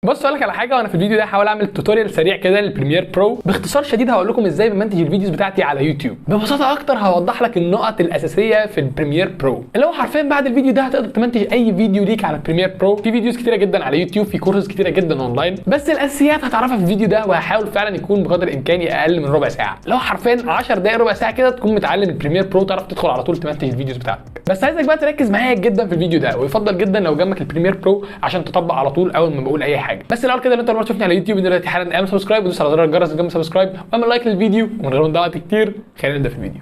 بص اقول لك على حاجه، وانا في الفيديو ده هحاول اعمل توتوريال سريع كده للبريمير برو. باختصار شديد هقول لكم ازاي بمنتج الفيديوز بتاعتي على يوتيوب. ببساطه اكتر هوضح لك النقط الاساسيه في البريمير برو، اللي هو حرفيا بعد الفيديو ده هتقدر تمنتج اي فيديو ليك على البريمير برو. في فيديوز كتيره جدا على يوتيوب، في كورسز كتيره جدا اونلاين، بس الاساسيات هتعرفها في الفيديو ده، وهحاول فعلا يكون بقدر امكاني اقل من ربع ساعه، لو حرفيا 10 دقائق ربع ساعه كده تكون متعلم البريمير برو، تعرف تدخل على طول تمنتج الفيديوز بتاعتك. بس عايزك بقى تركز معايا جدا في الفيديو ده، ويفضل جدا لو جنبك البريمير برو عشان تطبق على طول اول ما بقول اي حاجه. بس الاول كده لو انت اول مره تشوفني على يوتيوب دلوقتي حالا اعمل سبسكرايب ودوس على زر الجرس جنب سبسكرايب واعمل لايك للفيديو، ومن غير ما نضيع وقت كتير خلينا نبدا في الفيديو.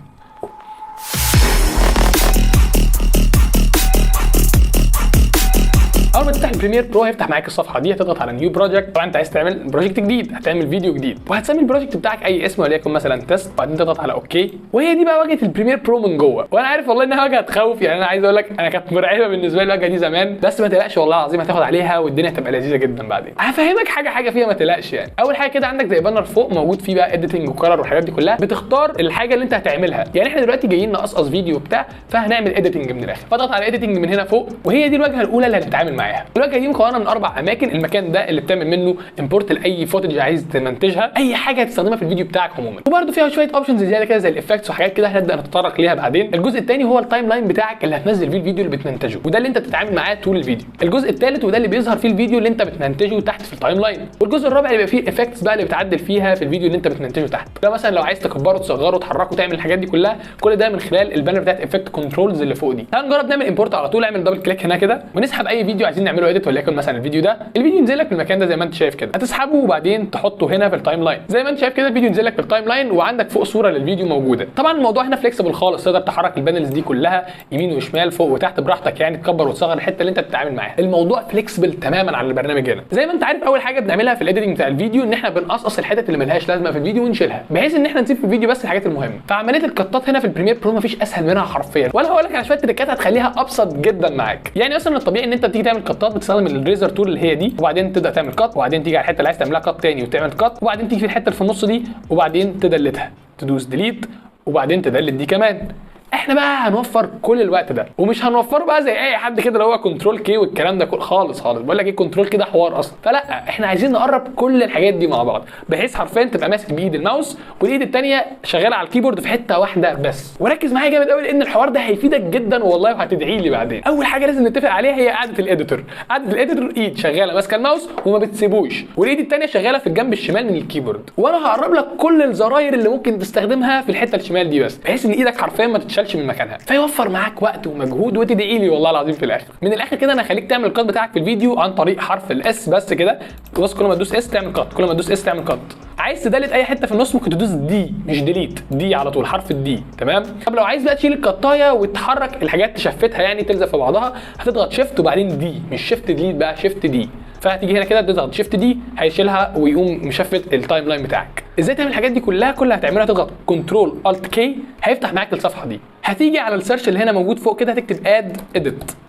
اول ما تفتح البريمير برو هيفتح معاك الصفحه دي، هتضغط على نيو بروجكت. طبعا انت عايز تعمل بروجكت جديد، هتعمل فيديو جديد، وهتسمي البروجكت بتاعك اي اسم وليكن مثلا تيست، وبعدين تضغط على اوكي. وهي دي بقى واجهه البريمير برو من جوه. وانا عارف والله انها واجهه تخوف، يعني انا عايز اقول لك انا كانت مرعبه بالنسبه لي الواجهه دي زمان، بس ما تقلقش والله العظيم هتاخد عليها والدنيا هتبقى لذيذه جدا. بعدين هفهمك حاجه فيها، ما تقلقش. يعني اول حاجه كده عندك زي بانر فوق موجود فيه بقى اديتنج وكلر والحاجات دي كلها، بتختار الحاجه اللي انت هتعملها. يعني احنا دلوقتي جايين نقصقص فيديو بتاع، فهنعمل اديتنج من الاخر، فاضغط على اديتنج من هنا فوق، وهي دي الواجهه الاولى اللي هنتعامل معاها. الواجهه دي مكونه من 4 اماكن. المكان ده اللي بتعمل منه امبورت لاي فوتج عايز تمنتجها، اي حاجه هتستخدمها في الفيديو بتاعك عموما. وبرده فيها شويه اوبشنز زياده كده زي الافكتس وحاجات كده هنبدا نتطرق ليها بعدين. الجزء الثاني هو التايم لاين بتاعك اللي هتنزل فيه الفيديو اللي بتمنتجه، وده اللي انت بتتعامل معاه طول الفيديو. الجزء الثالث وده اللي بيظهر فيه الفيديو اللي انت بتمنتجه تحت في التايم لاين. والجزء الرابع اللي بيبقى فيه الافكتس بقى اللي بتعدل فيها في الفيديو اللي انت بتمنتجه تحت. ده مثلا لو عايز تكبره تصغره تحركه تعمل الحاجات دي كلها، كل ده من خلال البانر بتاعت افكت كنترولز اللي فوق دي. تعال نجرب نعمل امبورت على طول. اعمل دبل كليك هنا كده ونسحب اي فيديو عايزين نعمله اديت، وليكن مثلا الفيديو ده. الفيديو ينزل لك في المكان ده زي ما انت شايف كده، هتسحبه وبعدين تحطه هنا في التايم لاين زي ما انت شايف كده. الفيديو ينزل لك في التايم لاين وعندك فوق صوره للفيديو موجوده. طبعا الموضوع هنا فليكسبل خالص، تقدر تحرك البانلز دي كلها يمين وشمال فوق وتحت براحتك، يعني تكبر وتصغر الحته اللي انت بتتعامل معاها. الموضوع فليكسبل تماما على البرنامج هنا. زي ما انت عارف اول حاجه بنعملها في الايديتنج بتاع الفيديو ان احنا بنقصقص الحتت اللي ملهاش لازمه في الفيديو ونشيلها، بحيث ان احنا نسيب في الفيديو بس الحاجات المهمه. فعمليه القطات هنا في البريمير برو مفيش اسهل منها حرفيا، ولا هقول لك على شويه تريكات هتخليها ابسط جدا معاك. يعني مثلا الطبيعي ان انت بتيجي تعمل قطات بتستخدم الريزر تول اللي هي دي، وبعدين تبدا تعمل قط، وبعدين تيجي على الحته اللي عايز تعملها قط تاني وتعمل قط، وبعدين تيجي في الحته اللي في النص دي وبعدين تدلتها، تدوس ديليت وبعدين تدلت دي كمان. احنا بقى هنوفر كل الوقت ده، ومش هنوفره بقى زي اي حد كده اللي هو كنترول كي والكلام ده خالص. بقول لك ايه، كنترول كده حوار اصلا. فلا، احنا عايزين نقرب كل الحاجات دي مع بعض، بحيث حرفيا تبقى ماسك بايد الماوس والايد الثانيه شغاله على الكيبورد في حته واحده بس. وركز معايا جامد قوي لان الحوار ده هيفيدك جدا والله، وهتدعي لي بعدين. اول حاجه لازم نتفق عليها هي قعده الاديتور. قعده الاديتور ايد شغاله ماسكه الماوس وما بتسيبوش، والايد الثانيه شغاله في الجنب الشمال من الكيبورد. وانا هقرب لك كل الزراير اللي ممكن تستخدمها في الحته الشمال دي بس، بحيث ان ايدك حرفيا ما تتشالش من مكانها، فيوفر معاك وقت ومجهود، وتدعي لي والله العظيم في الاخر. من الاخر كده انا هخليك تعمل القط بتاعك في الفيديو عن طريق حرف الاس بس كده. بص، كل ما تدوس اس تعمل قط، كل ما تدوس اس تعمل قط. عايز تدلت اي حته في النص ممكن تدوس دي، مش ديليت، دي على طول حرف الدي. تمام. طب لو عايز بقى تشيل القطايه وتحرك الحاجات تشفتها يعني تلزق في بعضها، هتضغط شيفت وبعدين دي، مش شيفت ديليت بقى، شيفت دي. فهتيجي هنا كده تضغط شيفت دي هيشيلها ويقوم مشفت التايم لاين بتاعك. ازاي تعمل الحاجات دي كلها هتعملها تضغط كنترول الت كي هيفتح معاك الصفحه دي. هتيجي على السيرش اللي هنا موجود فوق كده هتكتب اد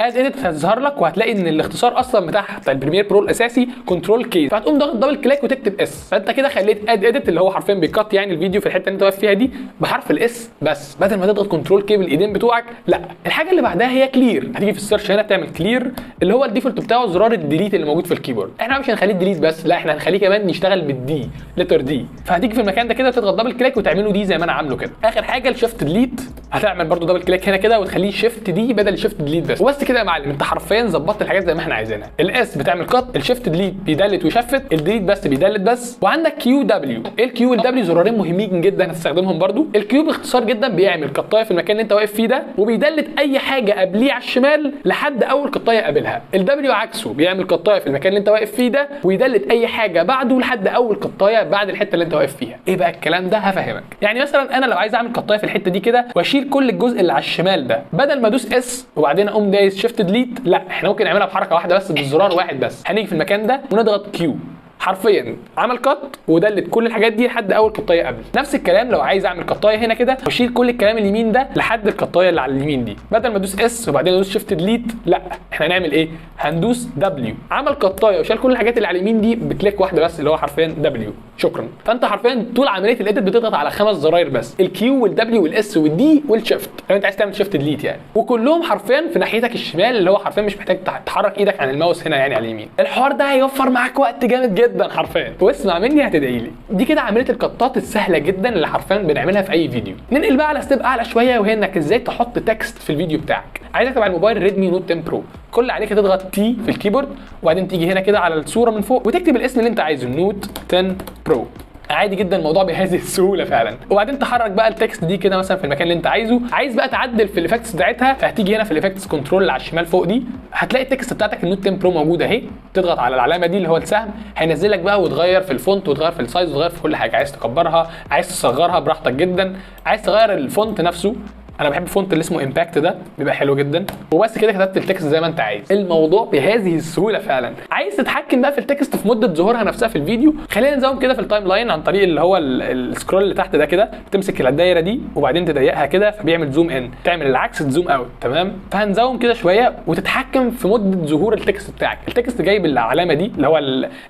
اديت هتظهر لك، وهتلاقي ان الاختصار اصلا بتاع البريمير برو الاساسي كنترول كي، فهتقوم ضاغط دبل كليك وتكتب اس. فانت كده خليت اد اديت اللي هو حرفيا بيكت يعني الفيديو في الحته اللي انت واقف فيها دي بحرف الاس بس، بدل ما تضغط كنترول كي بالايدين بتوعك. لا، الحاجه اللي بعدها هي كلير. هتيجي في السيرش هنا تعمل كلير اللي هو الديفولت بتاعه زرار الديليت اللي موجود في الكيبورد. احنا مش هنخليه ديليت بس، لا احنا هنخليه كمان يشتغل بالدي، لتر دي. فهتيجي في المكان ده كده تضغط دبل كليك وتعمله دي زي ما انا عامله كده. اخر حاجه الشيفت ديليت هتعمل برده دبل كليك هنا كده وتخليه شيفت دي بدل شيفت ديليت بس. وبس كده يا معلم، انت حرفيا ظبطت الحاجات زي ما احنا عايزينها. الاس بتعمل قط، الشيفت ديليت بيدلت ويشفت، الديليت بس بيدلت بس. وعندك كيو دبليو. الكيو والدبليو زرارين مهمين جدا هتستخدمهم برده. الكيو باختصار جدا بيعمل قطايه في المكان اللي انت واقف فيه ده، وبيدلت اي حاجه قبليه على الشمال لحد اول قطايه قابلها. الدبليو عكسه، بيعمل قطايه في المكان اللي انت واقف فيه ده ويدلت اي حاجه بعده لحد اول قطايه بعد الحته اللي انت واقف فيها. ايه بقى الكلام ده؟ هفهمك. يعني مثلا انا لو عايز اعمل قطايه في الحته دي كده واشيل كل الجزء اللي على الشمال ده، بدل ما ادوس اس وبعدين اقوم دايس شيفت ديليت، لا احنا ممكن نعملها بحركه واحده بس، بالزرار واحد بس. هنيجي في المكان ده ونضغط كيو، حرفيا عمل كات ودلت كل الحاجات دي لحد اول قطايه قبل. نفس الكلام لو عايز اعمل قطايه هنا كده واشيل كل الكلام اليمين ده لحد القطايه اللي على اليمين دي، بدل ما ادوس اس وبعدين ادوس شيفت ديليت، لا احنا هنعمل ايه؟ هندوس دبليو. عمل قطايه وشال كل الحاجات اللي على اليمين دي بكليك واحده بس اللي هو حرفيا دبليو. شكرا. فانت حرفيا طول عمليه الايديت بتضغط على 5 زراير بس، الكيو والدبليو والاس والدي والشيفت لو انت عايز تعمل شيفت ديليت يعني، وكلهم حرفيا في ناحيتك الشمال اللي هو حرفيا مش محتاج تحرك ايدك عن الماوس هنا يعني على اليمين. الحوار ده هيوفر معاك وقت جامد جدا حرفيا، واسمع مني هتدعي لي. دي كده عمليه القطات السهله جدا اللي حرفيا بنعملها في اي فيديو. ننقل بقى على ستيب اعلى شويه، وهي انك ازاي تحط تكست في الفيديو بتاعك. عايزك تبع الموبايل ريدمي نوت 10 برو، كل اللي عليك تضغط تي في الكيبورد وبعدين تيجي هنا كده على الصوره من فوق وتكتب الاسم اللي انت عايزه، نوت 10 برو. عادي جدا الموضوع بهذه السهوله فعلا. وبعدين تحرك بقى التكست دي كده مثلا في المكان اللي انت عايزه. عايز بقى تعدل في الايفكتس بتاعتها، فهتيجي هنا في الايفكتس كنترول اللي على الشمال فوق دي، هتلاقي التكست بتاعتك النوت 10 برو موجوده اهي. تضغط على العلامه دي اللي هو السهم، هينزل لك بقى وتغير في الفونت وتغير في السايز وتغير في كل حاجه. عايز تكبرها، عايز تصغرها براحتك جدا، عايز تغير الفونت نفسه. انا بحب الفونت اللي اسمه امباكت ده بيبقى حلو جدا. وبس كده كتبت التكست زي ما انت عايز. الموضوع بهذه السهوله فعلا. عايز تتحكم بقى في التكست في مده ظهورها نفسها في الفيديو، خلينا نزوم كده في التايم لاين عن طريق اللي هو السكرول اللي تحت ده كده. تمسك الدايره دي وبعدين تضيقها كده فبيعمل زوم ان، تعمل العكس تزوم اوت. تمام. فهنزوم كده شويه وتتحكم في مده ظهور التكست بتاعك. التكست جايب العلامه دي اللي هو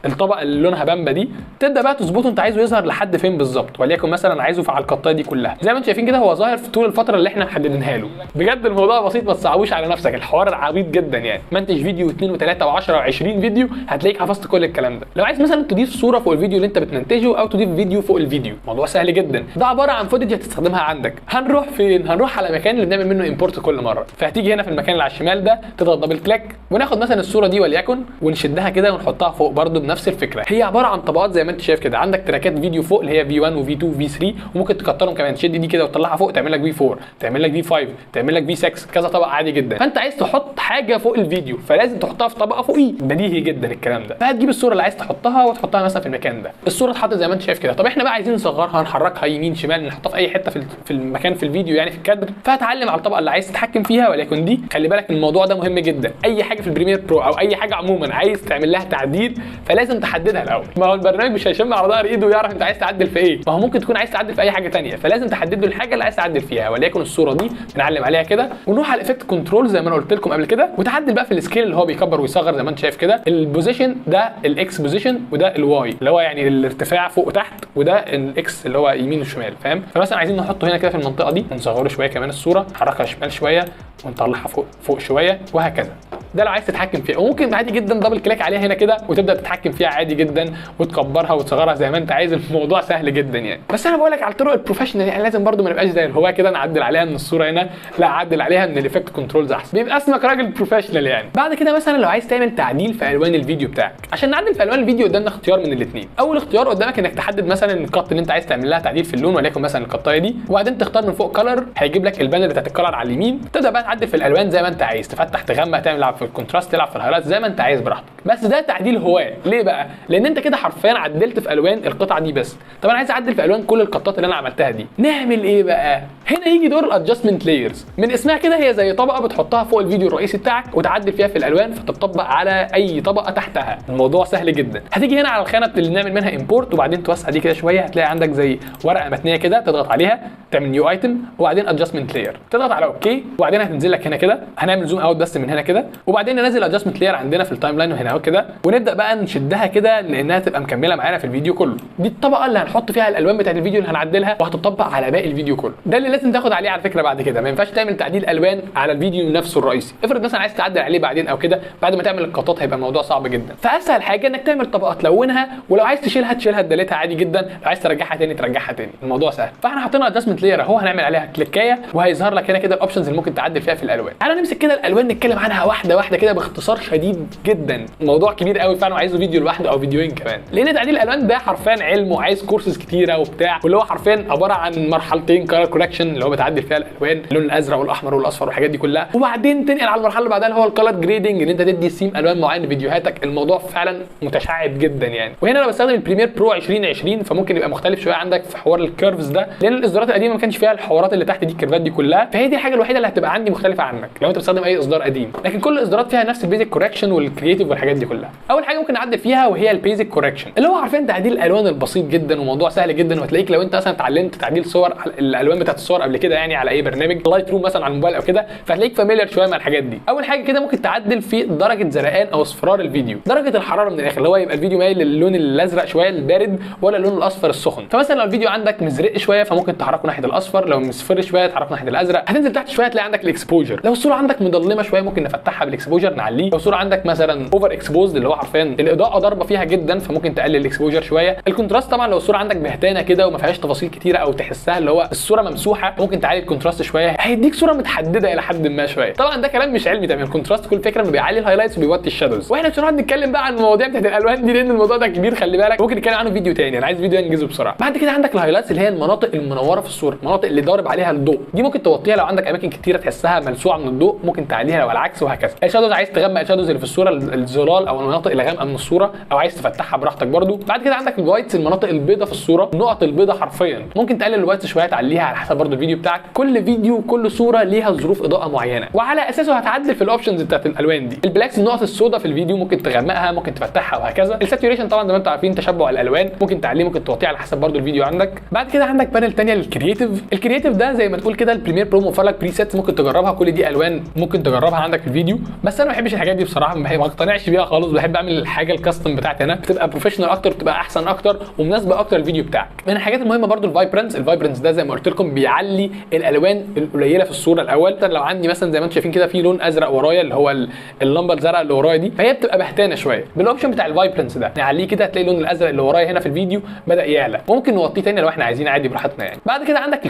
الطبقه اللي لونها بامبا دي، تبدا بقى تظبطه انت عايزه يظهر لحد فين بالظبط. وليكن مثلا عايزه على القطايه دي كلها زي ما انتم شايفين كده، هو ظاهر في طول الفتره اللي احنا محددينها له. بجد الموضوع بسيط، ما تصعبوش على نفسك، الحوار عبيط جدا يعني. منتج فيديو 2 و3 و10 و20 فيديو هتلاقيك حفظت كل الكلام ده. لو عايز مثلا تضيف صوره فوق الفيديو اللي انت بتمنتجه او تضيف فيديو فوق الفيديو، موضوع سهل جدا. ده عباره عن فوتج هتستخدمها عندك. هنروح فين؟ هنروح على مكان اللي بنعمل منه امبورت كل مره. فهتيجي هنا في المكان اللي على الشمال ده تضغط دبل كليك وناخد مثلا الصوره دي وليكن ونشدها كده ونحطها فوق برده بنفس الفكره. هي عباره عن طبقات زي ما انت شايف كده. عندك تراكات فيديو فوق اللي هي في1 وفي2 وفي3، وممكن تكترهم كمان. تشد دي كده وتطلعها فوق تعمل لك في4، تعمل لك في5، تعمل لك في6، كذا طبقه عادي جدا. فانت عايز تحط حاجه فوق الفيديو فلازم تحطها في طبقه فوقيه. بديهي جدا الكلام ده. فهتجيب الصوره اللي عايز تحطها وتحطها مثلا في المكان ده. الصوره اتحطت زي ما انت شايف كده. طب احنا بقى عايزين نصغرها، نحركها يمين شمال، نحطها في اي حته في المكان في الفيديو يعني في الكادر. فهتعلم على الطبقه اللي عايز تتحكم فيها وليكن دي. خلي بالك الموضوع ده مهم جدا. اي حاجه في البريمير برو او اي حاجه عموما عايز تعمل لها تعديل فلازم تحددها الاول. ما هو البرنامج مش هيشم على ظهر ايده ويعرف انت عايز تعدل في ايه. ما هو ممكن تكون عايز تعدل في اي حاجه ثانيه، فلازم تحدد له الحاجه اللي عايز تعدل فيها. وليكن الصوره دي بنعلم عليها كده ونروح على الايفكت كنترول زي ما انا قلت لكم قبل كده، وتعدل بقى في السكيل اللي هو بيكبر ويصغر زي ما انت شايف كده. البوزيشن ده الاكس بوزيشن وده الواي اللي هو يعني الارتفاع فوق وتحت، وده الاكس اللي هو يمين وشمال. فاهم؟ فمثلا عايزين نحطه هنا كده في المنطقه دي، نصغره شويه كمان الصوره، نحركها شمال شويه ونطلعها فوق شويه وهكذا. ده لو عايز تتحكم فيها. وممكن عادي جدا دبل كليك عليها هنا كده وتبدا تتحكم فيها عادي جدا وتكبرها وتصغرها زي ما انت عايز. الموضوع سهل جدا يعني. بس انا بقول لك على الطرق البروفيشنال يعني. لازم برده ما نبقاش زي الهواه كده نعدل عليها من الصوره هنا، لا عدل عليها من الايفكت كنترولز احسن، بيبقى اسمك راجل بروفيشنال يعني. بعد كده مثلا لو عايز تعمل تعديل في الوان الفيديو بتاعك. عشان نعدل في الوان الفيديو قدامنا اختيار من الاثنين. اول اختيار قدامك انك تحدد مثلا القط اللي انت عايز تعمل لها تعديل في اللون، وليكن مثلا القطايه دي، وبعدين تختار من فوق كلر، هيجيب لك البانر بتاعت الكلر على اليمين. تبدا بقى تعدل في الالوان زي ما انت عايز، تفتح تغمق، تلعب في الكونتراست، تلعب في الهايلايت زي ما انت عايز براحتك. بس ده تعديل هواه. ليه بقى؟ لان انت كده حرفيا عدلت في الوان القطعه دي بس. طب انا عايز اعدل في الوان كل القطات اللي انا عملتها دي. نعمل ايه بقى؟ هنا يجي دور الادجستمنت لايرز. من اسمها كده هي زي طبقه بتحطها فوق الفيديو الرئيسي بتاعك وتعدل فيها في الالوان، فتطبق على اي طبقه تحتها. الموضوع سهل جدا. هتيجي هنا على الخانه اللي بنعمل منها امبورت وبعدين توسع دي كده شويه، هتلاقي عندك زي ورقه متنيه كده، تضغط عليها تعمل نيو ايتم وبعدين ادجستمنت لاير، تضغط على اوكي وبعدين هتنزل لك هنا كده. هنعمل زوم اوت بس من هنا كده وبعدين ننزل ادجستمنت لاير عندنا في التايم لاين وهنا اهو كده، ونبدا بقى نشدها كده لانها تبقى مكمله معانا في الفيديو كله. دي الطبقه اللي هنحط فيها الالوان بتاعت الفيديو اللي هنعدلها وهتطبق على باقي الفيديو كله. ده اللي لازم تاخد عليه على فكره. بعد كده ما ينفعش تعمل تعديل الوان على الفيديو نفسه الرئيسي. افرض مثلا عايز تعدل عليه بعدين او كده، بعد ما تعمل القطات هيبقى الموضوع صعب جدا. فاسهل حاجه انك تعمل طبقه تلونها، ولو عايز تشيلها تدلتها عادي جدا، لو عايز ترجعها تاني ترجعها تاني. الموضوع سهل. فاحنا حاطين ادجستمنت لاير اهو، هنعمل عليها كليكايه وهيظهر لك هنا كده الاوبشنز اللي ممكن تعدل فيها في الالوان. تعالى نمسك كده الالوان نتكلم عنها واحده واحده كده باختصار شديد جدا. الموضوع كبير قوي فعلا وعايزه فيديو لوحده او فيديوين كمان، لان تعديل الالوان ده حرفيا علم وعايز كورسز كتيره وبتاع، واللي هو حرفيا عباره عن مرحلتين كلر كوركشن اللي هو بتعدل فيها الالوان، اللون الازرق والاحمر والاصفر والحاجات دي كلها، وبعدين تنقل على المرحله اللي بعدها اللي هو الكلر جريدنج ان انت تدي سيم الوان معين لفيديوهاتك. الموضوع فعلا متشعب جدا يعني. وهنا انا بستخدم البريمير برو 2020 فممكن يبقى مختلف شويه عندك في حوار الكيرفز ده، لان الاصدارات القديمه ما كانش فيها الحوارات اللي تحت دي الكيرفات دي كلها. فهي دي الحاجه الوحيده اللي هتبقى عندي مختلفه عنك لو انت بتستخدم اي اصدار قديم، لكن كل الاصدارات فيها نفس البيزك كوركشن والكرييتيف والحاجات دي كلها. اول حاجه ممكن نعدل فيها وهي البيزك كوركشن، اللي هو عارفين تعديل الالوان البسيط جدا وموضوع سهل جدا، وهتلاقيك لو انت مثلا اتعلمت تعديل صور الالوان بتاعت الصور قبل كده يعني على اي برنامج لايت روم مثلا على الموبايل او كده، فهتلاقيك فاميليار شويه مع الحاجات دي. اول حاجه كده ممكن تعدل في درجه زرقان او اصفرار الفيديو، درجه الحراره من الاخر، اللي هو يبقى الفيديو مايل للون الازرق شويه البارد ولا اللون الاصفر السخن. فمثلا لو الفيديو عندك مزرق شويه فممكن تحركه ناحيه الاصفر، لو مصفر شويه تحركه ناحيه الازرق. هتنزل تحت شويه تلاقي عندك الاكسبوجر، لو الصوره عندك مظلمه شويه ممكن نفتحها بالاكسبوجر نعليه، لو الصوره عندك مثلا اوفر اكسبوزد اللي هو حرفيا الاضاءه ضاربه فيها جدا فممكن تقلل الاكسبوجر شويه. الكونتراست طبعا لو الصوره عندك بهتانه كده وما فيهاش تفاصيل كتيره او تحسها اللي هو الصوره ممسوحه ممكن تعلي الكونتراست شويه، هيديك صوره متحدده الى حد ما شويه. طبعا ده كلام مش علمي تمام، الكونتراست كل فكره انه بيعلي الهايلايتس وبيوطي الشادوز، واحنا بصراحه بنتكلم بقى عن المواضيع بتاعت الالوان دي لان الموضوع ده كبير خلي بالك، ممكن نتكلم عنه فيديو تاني، انا عايز فيديو انجزه بسرعه. بعد كده عندك الهايلايتس اللي هي المناطق المنوره في الصوره، المناطق اللي ضارب عليها الضوء، دي ممكن توطيها لو عندك اماكن كتيره تحسها ملسوعه من الضوء ممكن تعليها لو العكس وهكذا. الشادوز عايز تغمق الشادوز اللي في الصوره الظلال او المناطق اللي غامقه من الصوره او عايز تفتحها براحتك برده. بعد كده عندك الوايتس المناطق البيضاء في الصوره، النقط البيضاء حرفيا ممكن تقلل الوايتس شويه تعليها على حسب برده الفيديو بتاعك، كل فيديو وكل صوره ليها ظروف اضاءه معينه وعلى اساسه هتعدل في الاوبشنز بتاعت الالوان دي. البلاكس النقط السوداء في الفيديو ممكن تغمقها ممكن تفتحها وهكذا. الساتوريشن طبعا زي ما انتم عارفين تشبع الالوان ممكن تعليه ممكن توطيه على حسب برده الفيديو عندك. بعد كده عندك بانل ثانيه للكرييتيف، الكرييتيف ده زي ما تقول كده البريمير برو موفر لك بريسيتس ممكن تجربها، كل دي الوان ممكن تجربها عندك في الفيديو، بس انا ما بحبش الحاجات دي بصراحه، ما اقتنعش بيها خالص، بحب اعمل الحاجه الكاستم بتاعتي انا بتبقى بروفيشنال اكتر، بتبقى احسن اكتر ومناسبه اكتر الفيديو بتاعك. من الحاجات المهمه برده الفايبرنس ده زي ما قلت لكم بيعلي الالوان القليله في الصوره الاول. لو عندي مثلا زي ما انتم شايفين كده في لون ازرق ورايا اللي هو اللمبه الزرقاء اللي ورايا دي، فهي بتبقى بهتانه شويه. بالاوبشن بتاع الفايبرنس ده نعليه كده هتلاقي اللون الازرق اللي ورايا هنا في الفيديو بدا يعلى، ممكن نوطيه تاني لو احنا عايزين عادي براحتنا يعني. بعد كده عندك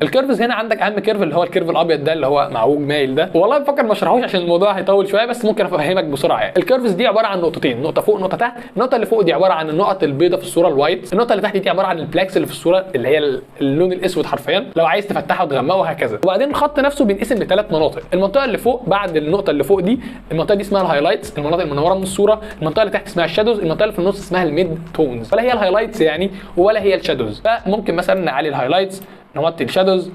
الكيرفز هنا عندك اهم كيرف اللي هو الكيرف الابيض ده اللي هو معوج مايل ده، والله بفكر ما اشرحوش عشان الموضوع هيطول شويه بس ممكن افهمك بسرعه يعني. الكيرفز دي عباره عن نقطتين، نقطه فوق نقطه تحت، النقطه اللي فوق دي عباره عن النقط البيضاء في الصوره الوايت، النقطه اللي تحت دي عباره عن البلاكس اللي في الصوره اللي هي اللون الاسود حرفيا لو عايز تفتحها وتغمقه وهكذا. وبعدين الخط نفسه بينقسم لثلاث مناطق، المنطقه اللي فوق بعد النقطه اللي فوق دي المنطقه دي اسمها الهايلايتس، المناطق المنوره من الصوره، المنطقه اللي تحت اسمها الشادوز، المنطقه اللي في النص اسمها الميد تونز، ولا هي الهايلايتس يعني ولا هي الشادوز. فممكن مثلا نعلي الهايلايتس نوطي الشادوز،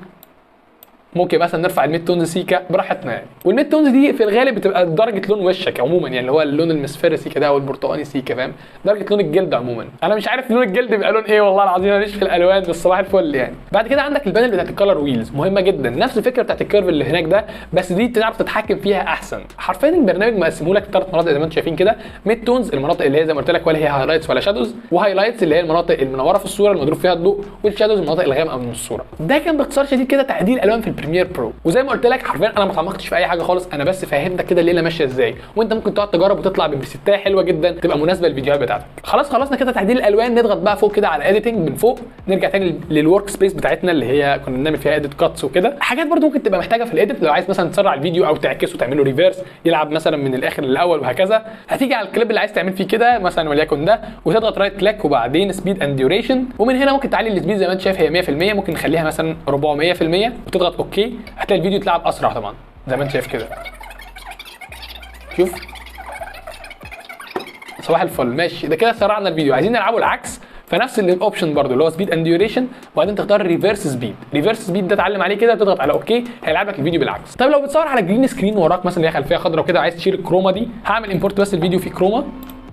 ممكن مثلا نرفع الميد تونز سيكا براحتنا يعني. والميد تونز دي في الغالب بتبقى درجه لون وشك عموما يعني اللي هو اللون المصفر سيكا ده او البرتقاني سيكا فاهم، درجه لون الجلد عموما. انا مش عارف لون الجلد بيبقى لون ايه والله العظيم، انا ماليش في الالوان بس صباح الفل يعني. بعد كده عندك البانل بتاعت الكالر ويلز مهمه جدا، نفس الفكره بتاعت الكيرف اللي هناك ده بس دي تعرف تتحكم فيها احسن. حرفيا البرنامج مقسمه لك ثلاث مناطق زي ما انتم شايفين كده، ميد تونز المناطق اللي هي زي ما قلت لك ولا هي هايلايتس ولا شادوز، وهايلايتس اللي هي المناطق المنوره في الصوره المضروب فيها الضوء، والشادوز المناطق الغامقه من الصوره. ده كان باختصار شديد كده تعديل الوان في البريمير برو. زي ما قلت لك حرفيا انا ما اتعمقتش في اي حاجه خالص، انا بس فهمتك كده الليله ماشيه ازاي، وانت ممكن تقعد تجرب وتطلع ببريسيتايه حلوه جدا تبقى مناسبه للفيديوهات بتاعتك. خلصنا كده تعديل الالوان، نضغط بقى فوق كده على اديتنج من فوق، نرجع تاني للورك سبيس بتاعتنا اللي هي كنا بنعمل فيها اديت كاتس وكده. حاجات برده ممكن تبقى محتاجه في الاديت لو عايز مثلا تسرع الفيديو او تعكسه تعمله ريفيرس يلعب مثلا من الاخر للاول وهكذا. هتيجي على الكليب اللي عايز تعمل فيه كده مثلا وليكن ده وتضغط رايت كليك وبعدين سبيد اند ديوريشن، ومن هنا ممكن تعلي السبيد زي ما انت شايف هي 100%، ممكن نخليها مثلا 400% وتضغط اوكي، هتلاقي الفيديو يتلعب اسرع طبعا زي ما انت شايف كده. شوف صباح الفل ماشي، ده كده سرعنا الفيديو. عايزين نلعبه العكس فنفس الاوبشن برده اللي هو سبيد اند ديوريشن وبعدين تختار ريفرس سبيد. ريفرس سبيد ده اتعلم عليه كده تضغط على اوكي هيلعب لك الفيديو بالعكس. طيب لو بتصور على جرين سكرين وراك مثلا اللي هي خلفيه خضراء وكده عايز تشيل الكروما دي، هعمل امبورت بس الفيديو فيه كروما،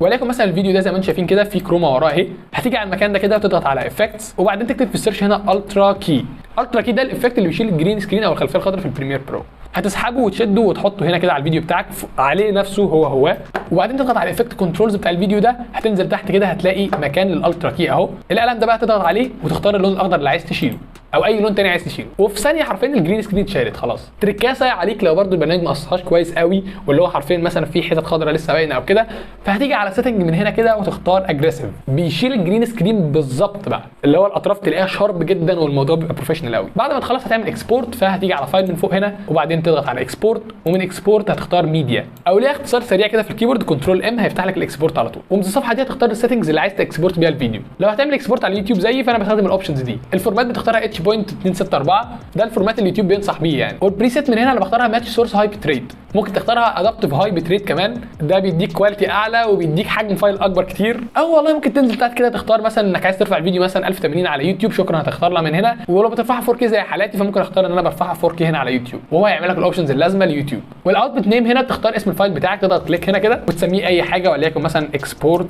ولكن مثلا الفيديو ده زي ما انتم شايفين كده في كروما وراه اهي. هتيجي على المكان ده كده وتضغط على افكتس وبعدين تكتب في السيرش هنا الترا كي. الترا كي ده الافكت اللي بيشيل الجرين سكرين او الخلفيه الخضراء في البريمير برو. هتسحبه وتشده وتحطه هنا كده على الفيديو بتاعك عليه نفسه هو وبعدين تضغط على الافكت كنترولز بتاع الفيديو ده، هتنزل تحت كده هتلاقي مكان للالترا كي اهو. القلم ده بقى تضغط عليه وتختار اللون الاخضر اللي عايز تشيله او اي لون تاني عايز تشيله، وفي ثانيه حرفيا الجرين سكرين اتشالت خلاص. تركاسه عليك لو برده البرنامج ما قصهاش كويس قوي واللي هو حرفيا مثلا في حتت خضراء لسه باينه او كده، فهتيجي على سيتنج من هنا كده وتختار اجريسيف، بيشيل الجرين سكرين بالظبط بقى اللي هو الاطراف تلاقيها شارب جدا والموضوع بيبقى بروفيشنال قوي. بعد ما تخلص هتعمل اكسبورت، فهتيجي على فايل من فوق هنا وبعدين تضغط على اكسبورت، ومن اكسبورت هتختار ميديا او ليها اختصار سريع كده في الكيبورد كنترول ام هيفتح لك الاكسبورت على طول. ومن الصفحه دي هتختار السيتنجز اللي عايز تكسبورت بيها الفيديو. لو هتعمل اكسبورت على اليوتيوب زيي فانا بستخدم الاوبشنز دي. الفورمات بتختارها اتش.264 ده الفورمات اللي اليوتيوب بينصح بيه يعني. والبريسيت من هنا انا بختارها ماتش سورس هاي بت ريت، ممكن تختارها ادابتيف هاي بت ريت كمان، ده بيديك كواليتي اعلى وبيديك حجم فايل اكبر كتير. او والله ممكن تنزل تحت كده تختار مثلا انك عايز ترفع الفيديو مثلا 1080 على يوتيوب، شكرا هتختار لها من هنا. ولو بترفعها 4K زي حالاتي فممكن اختار ان انا برفعها 4K هنا على يوتيوب، وهو هيعمل لك الاوبشنز اللازمه ليوتيوب. والاوتبوت نيم هنا بتختار اسم الفايل بتاعك، تقدر كليك هنا كده وتسميه اي حاجه، وليكن مثلا اكسبورت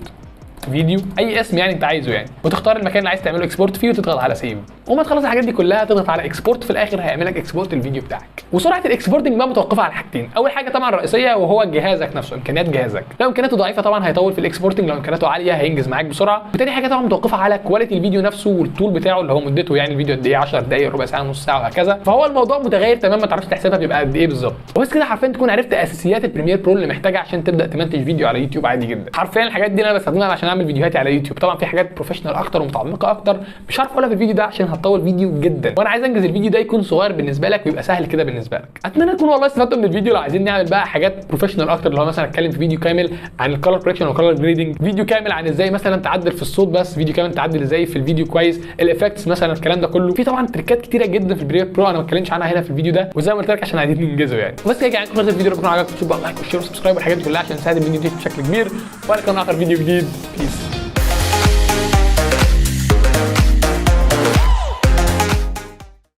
فيديو، اي اسم يعني انت عايزه يعني، وتختار المكان اللي عايز تعمله اكسبورت فيه وتضغط على سيف. وما تخلص الحاجات دي كلها تضغط على اكسبورت، في الاخر هيعمل لك اكسبورت الفيديو بتاعك. وسرعه الاكسبورتنج بقى متوقفه على حاجتين، اول حاجه طبعا الرئيسيه وهو جهازك نفسه، امكانيات جهازك، لو امكانياته ضعيفه طبعا هيطول في الاكسبورتنج، لو امكانياته عاليه هينجز معاك بسرعه. وتاني حاجه طبعا متوقفه على كواليتي الفيديو نفسه والطول بتاعه اللي هو مدته، يعني الفيديو قد ايه، 10 دقائق، ربع ساعه، نص ساعه، وهكذا. فهو الموضوع متغير تماما، ما تعرفش تحسبها بيبقى قد ايه بالظبط. وبس كده حرفيا تكون عرفت اساسيات البريمير برو اللي محتاجها عشان تبدا تمنتج فيديو على يوتيوب عادي جدا. حرفيا الحاجات دي انا بستخدمها عشان اعمل فيديوهاتي على يوتيوب. طبعا في حاجات بروفيشنال اكتر ومتعمقه اكتر مش عارف اقولها في الفيديو ده عشان هتطول فيديو جدا، وانا عايز انجز الفيديو ده يكون صغير بالنسبه لك ويبقى سهل كده بالنسبه لك. اتمنى تكونوا والله استفدتوا من الفيديو. لو عايزين نعمل بقى حاجات بروفيشنال اكتر، اللي هو مثلا اتكلم في فيديو كامل عن الكالر كوركشن والكالر جريدنج، فيديو كامل عن ازاي مثلا تعدل في الصوت بس، فيديو كامل تعدل ازاي في الفيديو كويس، الافكتس مثلا، الكلام ده كله. في طبعا تريكات كتيره جدا في البريمير برو انا ما اتكلمتش عنها هنا في الفيديو ده، وزي ما قلت لك عشان عايزين ننجزه يعني. بس كده يعني خلص الفيديو، لو كان عجبك تشوف بقى لايك وشير وسبسكرايب والحاجات دي كلها عشان نساعد الفيديو دي بشكل كبير. وانا كمان اخر فيديو جديد. بيس.